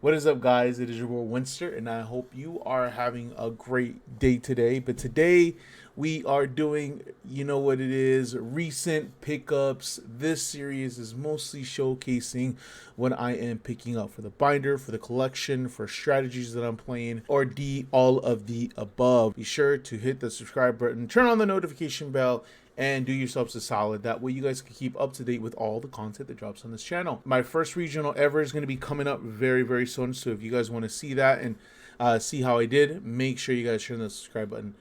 What is up, guys? It is your boy Winster, and I hope you are having a great day today. But today we are doing, you know what it is, recent pickups. This series is mostly showcasing what I am picking up for the binder, for the collection, for strategies that I'm playing, or all of the above. Be sure to hit the subscribe button, turn on the notification bell, and do yourselves a solid. That way you guys can keep up to date with all the content that drops on this channel. My first regional ever is going to be coming up very, very soon. So if you guys want to see that and see how I did, make sure you guys turn the subscribe button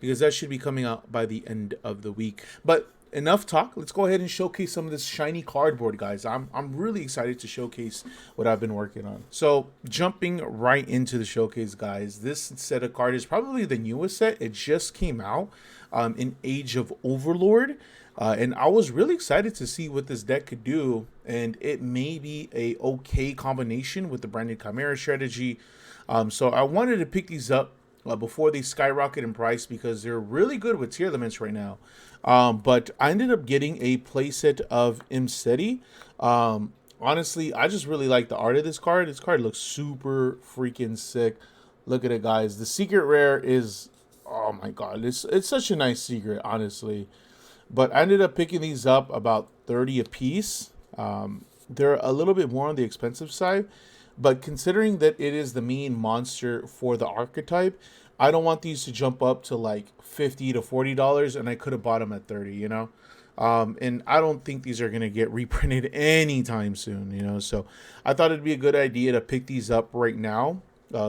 because that should be coming out by the end of the week. But enough talk. Let's go ahead and showcase some of this shiny cardboard, guys. I'm really excited to showcase what I've been working on. So jumping right into the showcase, guys, this set of cards is probably the newest set. It just came out in Age of Overlord. And I was really excited to see what this deck could do, and it may be a okay combination with the branded Chimera strategy. So I wanted to pick these up before they skyrocket in price because they're really good with tier limits right now. But I ended up getting a playset of Imseti. Honestly, I just really like the art of this card. This card looks super freaking sick. Look at it, guys. The secret rare is, oh my god, it's such a nice secret, honestly. But I ended up picking these up about 30 a piece. They're a little bit more on the expensive side, but considering that it is the main monster for the archetype, I don't want these to jump up to like $50 to $40, and I could have bought them at 30, you know. And I don't think these are gonna get reprinted anytime soon, you know. So I thought it'd be a good idea to pick these up right now.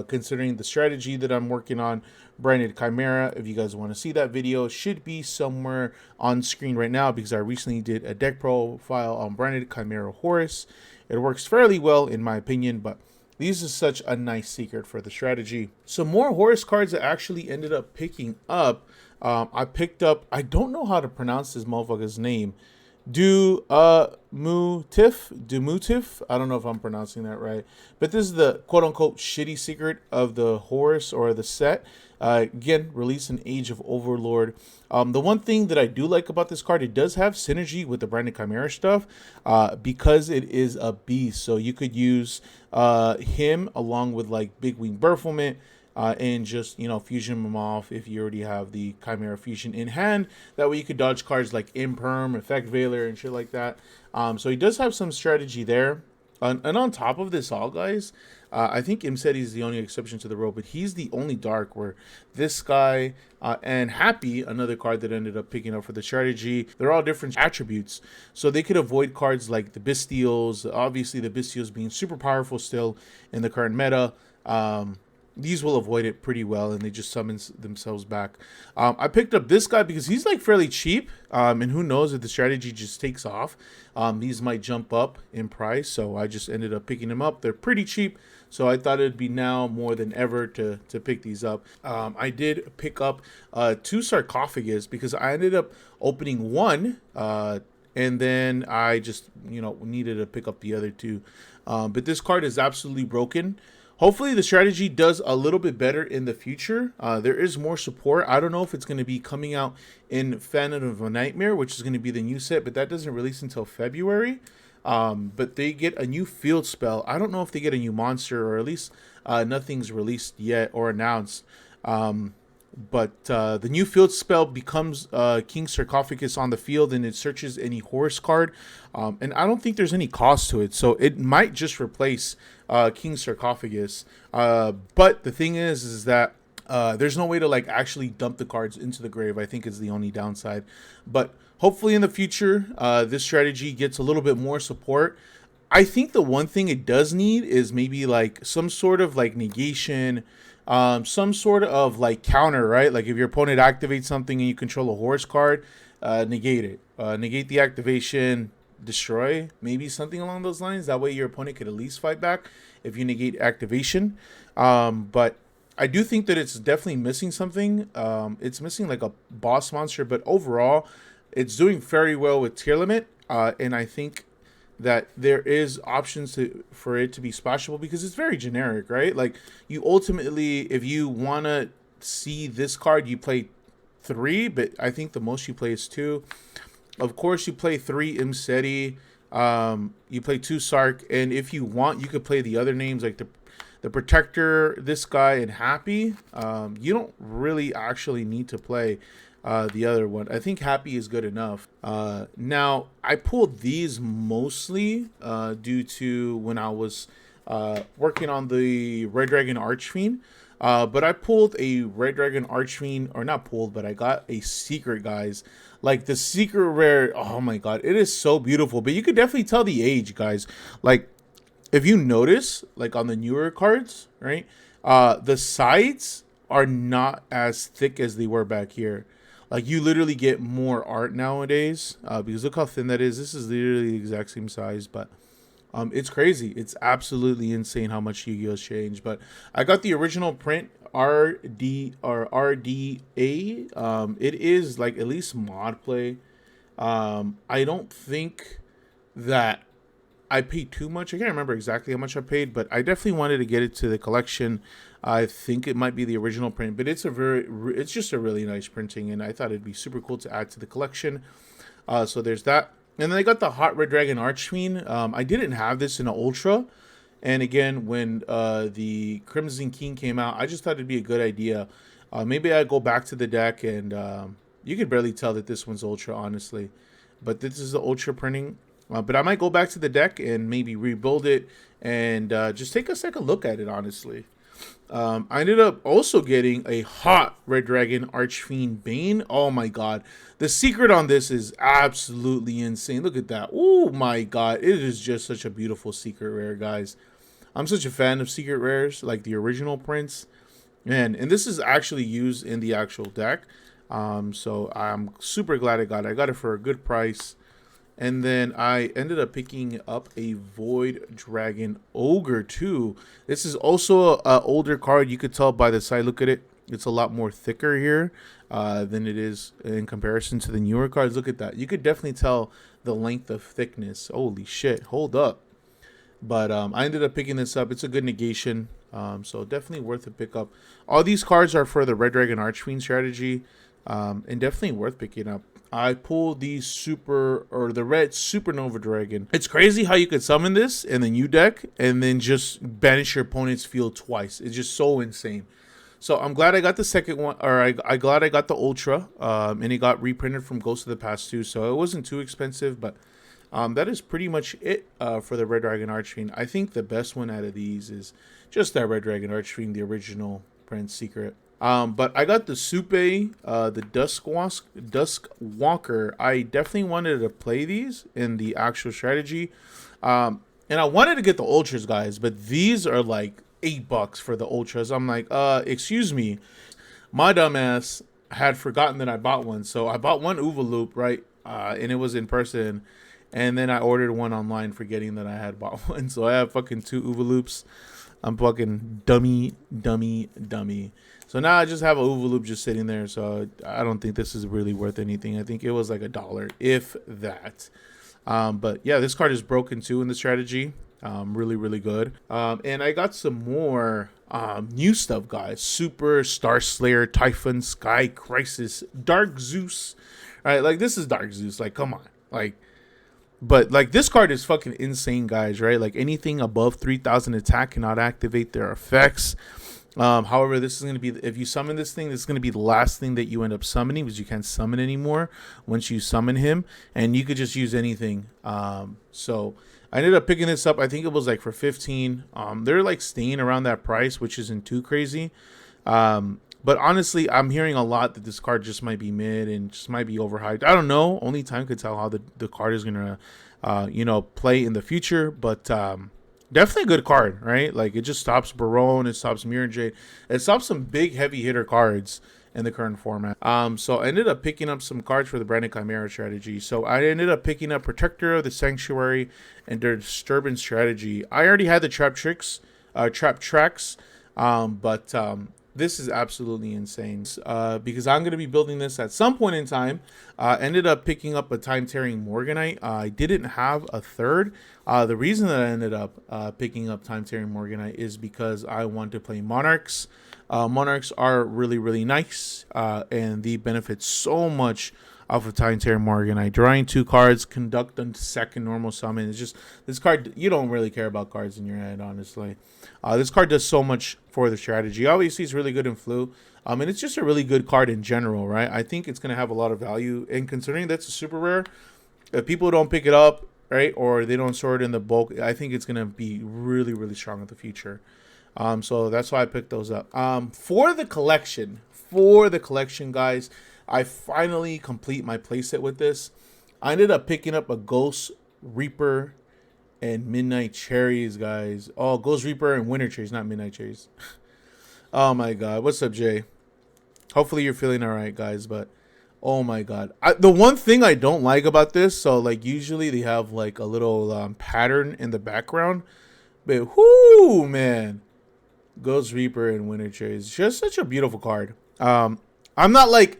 Considering the strategy that I'm working on, branded Chimera. If you guys want to see that video, it should be somewhere on screen right now because I recently did a deck profile on branded Chimera Horus. It works fairly well in my opinion, but these is such a nice secret for the strategy. Some more Horus cards I actually ended up picking up. I picked up, I don't know how to pronounce this motherfucker's name. Dumutif. I don't know if I'm pronouncing that right, but this is the quote-unquote shitty secret of the Horus or the set. Again, released in Age of Overlord. The one thing that I do like about this card, it does have synergy with the branded Chimera stuff because it is a beast. So you could use him along with like Big Wing Berfelment, and just, you know, fusion them off if you already have the Chimera Fusion in hand. That way you could dodge cards like Imperm, Effect Veiler, and shit like that. So he does have some strategy there. And on top of this all, guys, I think Imseti is the only exception to the rule, but he's the only dark where this guy and Happy, another card that ended up picking up for the strategy, they're all different attributes. So they could avoid cards like the Bestials, obviously the Bestials being super powerful still in the current meta. These will avoid it pretty well, and they just summon themselves back. I picked up this guy because he's like fairly cheap, and who knows if the strategy just takes off. These might jump up in price, so I just ended up picking them up. They're pretty cheap, so I thought it'd be now more than ever to pick these up. I did pick up 2 sarcophagus because I ended up opening one, and then I just, you know, needed to pick up the other 2. But this card is absolutely broken. Hopefully the strategy does a little bit better in the future. There is more support. I don't know if it's going to be coming out in Phantom of a Nightmare, which is going to be the new set, but that doesn't release until February. But they get a new field spell. I don't know if they get a new monster, or at least nothing's released yet or announced. But the new field spell becomes King Sarcophagus on the field, and it searches any Horus card. And I don't think there's any cost to it, so it might just replace King Sarcophagus. But the thing is that there's no way to like actually dump the cards into the grave. I think is the only downside. But hopefully in the future, this strategy gets a little bit more support. I think the one thing it does need is maybe like some sort of like negation, some sort of like counter, right? Like if your opponent activates something and you control a Horus card, negate it. Negate the activation, destroy, maybe something along those lines. That way your opponent could at least fight back if you negate activation. But I do think that it's definitely missing something. It's missing like a boss monster, but overall, it's doing very well with tier limit. And I think that there is options for it to be splashable because it's very generic, right? Like you ultimately, if you want to see this card, you play 3, but I think the most you play is 2. Of course, you play 3 Imseti, you play 2 Sark, and if you want, you could play the other names like the The Protector, this guy, and Happy. You don't really actually need to play the other one. I think Happy is good enough. Now, I pulled these mostly due to when I was working on the Red Dragon Archfiend. But I pulled a Red Dragon Archfiend, or not pulled, but I got a secret, guys. Like the secret rare, oh my god, it is so beautiful. But you could definitely tell the age, guys. Like, if you notice, like on the newer cards, right? The sides are not as thick as they were back here. Like, you literally get more art nowadays, because look how thin that is. This is literally the exact same size, but it's crazy. It's absolutely insane how much Yu-Gi-Oh's changed. But I got the original print RD or RDA. It is like at least mod play. I don't think that I paid too much. I can't remember exactly how much I paid, but I definitely wanted to get it to the collection. I think it might be the original print, but it's just a really nice printing, and I thought it'd be super cool to add to the collection. So there's that. And then I got the Hot Red Dragon Archfiend. I didn't have this in an Ultra. And again, when the Crimson King came out, I just thought it'd be a good idea. Maybe I'd go back to the deck, and you could barely tell that this one's Ultra, honestly. But this is the Ultra printing. But I might go back to the deck and maybe rebuild it and just take a second look at it, honestly. I ended up also getting a hot Red Dragon Archfiend Bane. Oh my god. The secret on this is absolutely insane. Look at that. Oh my god. It is just such a beautiful secret rare, guys. I'm such a fan of secret rares, like the original prints. And this is actually used in the actual deck. So I'm super glad I got it. I got it for a good price. And then I ended up picking up a Void Dragon Ogre too. This is also an older card. You could tell by the side. Look at it. It's a lot more thicker here than it is in comparison to the newer cards. Look at that. You could definitely tell the length of thickness. Holy shit. Hold up. But I ended up picking this up. It's a good negation. So definitely worth a pickup. All these cards are for the Red Dragon Archfiend strategy. And definitely worth picking up. I pulled the red Supernova Dragon. It's crazy how you could summon this in the new deck and then just banish your opponent's field twice. It's just so insane. So I'm glad I got the second one, or I glad I got the Ultra, and it got reprinted from Ghost of the Past 2, so it wasn't too expensive, but that is pretty much it for the Red Dragon Archfiend. I think the best one out of these is just that Red Dragon Archfiend, the original Prince Secret. But I got the Supe, the Dusk Walker. I definitely wanted to play these in the actual strategy. And I wanted to get the Ultras, guys, but these are like $8 for the Ultras. I'm like, excuse me. My dumbass had forgotten that I bought one. So I bought one Uva Loop, right? And it was in person. And then I ordered one online forgetting that I had bought one. So I have fucking 2 Uva Loops. I'm fucking dummy. So now I just have a Uva Loop just sitting there. So I don't think this is really worth anything. I think it was like $1, if that. But yeah, this card is broken too in the strategy. Really good. And I got some more new stuff, guys. Super Star Slayer, Typhon, Sky Crisis, Dark Zeus. All right, like this is Dark Zeus. Like, come on, like. But like this card is fucking insane, guys, right? Like anything above 3,000 attack cannot activate their effects. However, this is going to be, if you summon this thing, this is going to be the last thing that you end up summoning, because you can't summon anymore once you summon him, and you could just use anything. So I ended up picking this up. I think it was like for 15. They're like staying around that price, which isn't too crazy. But honestly, I'm hearing a lot that this card just might be mid and just might be overhyped. I don't know. Only time could tell how the card is going to, play in the future. But definitely a good card, right? Like, it just stops Barone. It stops Mirror Jade. It stops some big heavy hitter cards in the current format. So I ended up picking up some cards for the Branded Chimera strategy. So I ended up picking up Protector of the Sanctuary and their Disturbance strategy. I already had the Trap Tracks. This is absolutely insane because I'm going to be building this at some point in time. Ended up picking up a Time-Tearing Morganite. I didn't have a third. The reason that I ended up picking up Time-Tearing Morganite is because I want to play Monarchs. Monarchs are really nice, and they benefit so much off of Tyranitar Morganite. Drawing 2 cards, conduct on second normal summon. It's just this card. You don't really care about cards in your head, honestly. This card does so much for the strategy. Obviously, it's really good in Flu. And it's just a really good card in general, right? I think it's gonna have a lot of value. And considering that's a super rare, if people don't pick it up, right, or they don't store it in the bulk, I think it's gonna be really, really strong in the future. So that's why I picked those up. For the collection, guys, I finally complete my playset with this. I ended up picking up a Ghost Reaper and Midnight Cherries, guys. Oh, Ghost Reaper and Winter Cherries, not Midnight Cherries. Oh my God, what's up, Jay? Hopefully you're feeling all right, guys. But oh my God, the one thing I don't like about this, so like usually they have like a little pattern in the background, but whoo, man. Ghost Reaper and Winter Cherries. Just such a beautiful card. I'm not like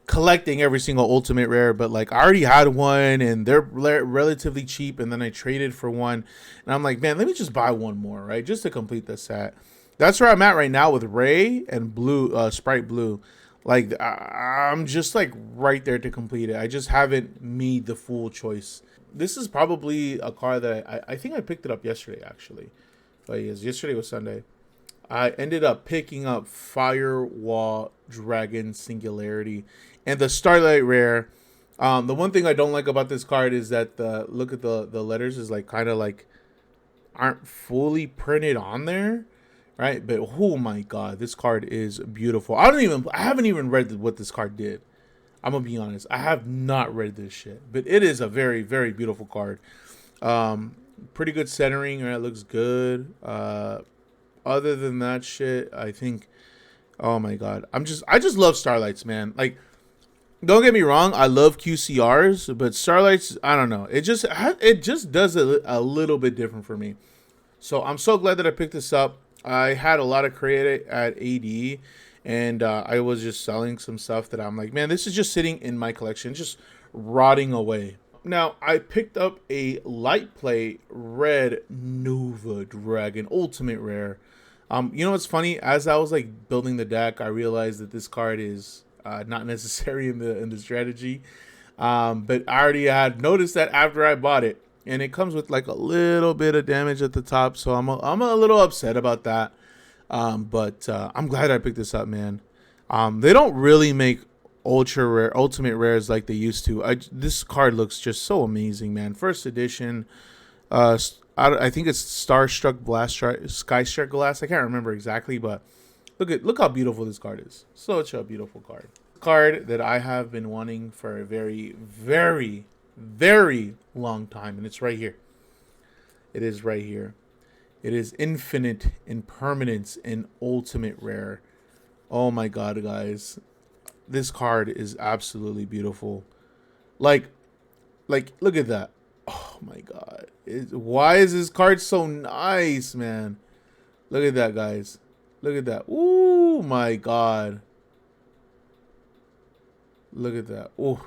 collecting every single ultimate rare, but like I already had one and they're relatively cheap, and then I traded for one, and I'm like, man, let me just buy one more, right? Just to complete the set. That's where I'm at right now with Ray and Blue, Sprite Blue. Like I'm just like right there to complete it. I just haven't made the full choice. This is probably a card that I think I picked it up yesterday, actually. But yes, yesterday was Sunday. I ended up picking up Firewall Dragon Singularity and the Starlight Rare. The one thing I don't like about this card is that look at the letters is like kind of like aren't fully printed on there, right? But oh my God, this card is beautiful. I haven't even read what this card did. I'm gonna be honest, I have not read this shit, but it is a very, very beautiful card. Pretty good centering, right? It looks good. Other than that shit, I think, oh my God, I just love Starlights, man. Like, don't get me wrong, I love QCRs, but Starlights, I don't know, it just does a little bit different for me. So I'm so glad that I picked this up. I had a lot of credit at AD, and I was just selling some stuff that I'm like, man, this is just sitting in my collection, just rotting away. Now, I picked up a Light Play Red Nova Dragon Ultimate Rare. You know what's funny? As I was like building the deck, I realized that this card is not necessary in the strategy. But I already had noticed that after I bought it, and it comes with like a little bit of damage at the top, so I'm a little upset about that. But I'm glad I picked this up, man. They don't really make ultimate rares like they used to. This card looks just so amazing, man. First edition. I think it's Starstruck Skystruck Glass. I can't remember exactly, but look how beautiful this card is. Such a beautiful card. Card that I have been wanting for a very, very, very long time, and it's right here. It is right here. It is Infinite Impermanence and Ultimate Rare. Oh my God, guys. This card is absolutely beautiful. Like look at that. Oh my God. Why is this card so nice, man? Look at that, guys. Look at that. Ooh, my God. Look at that. Ooh.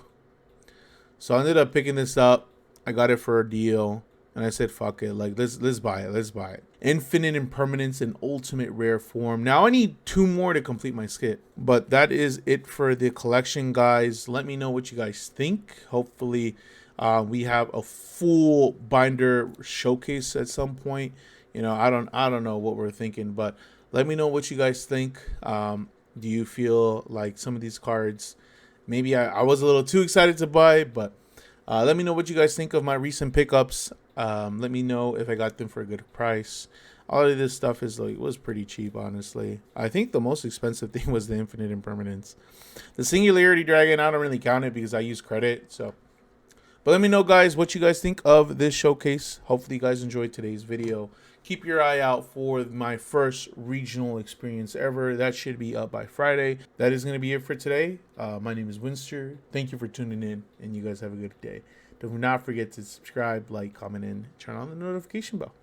So I ended up picking this up. I got it for a deal. And I said, fuck it. Like, let's buy it. Let's buy it. Infinite Impermanence and Ultimate Rare form. Now, I need 2 more to complete my skit. But that is it for the collection, guys. Let me know what you guys think. Hopefully, we have a full binder showcase at some point. You know, I don't know what we're thinking. But let me know what you guys think. Do you feel like some of these cards, maybe I was a little too excited to buy, but let me know what you guys think of my recent pickups. Let me know if I got them for a good price. All of this stuff was pretty cheap, honestly. I think the most expensive thing was the Infinite Impermanence. The Singularity Dragon, I don't really count it because I use credit. So, but let me know, guys, what you guys think of this showcase. Hopefully, you guys enjoyed today's video. Keep your eye out for my first regional experience ever. That should be up by Friday. That is going to be it for today. My name is Winster. Thank you for tuning in, and you guys have a good day. Do not forget to subscribe, like, comment, and turn on the notification bell.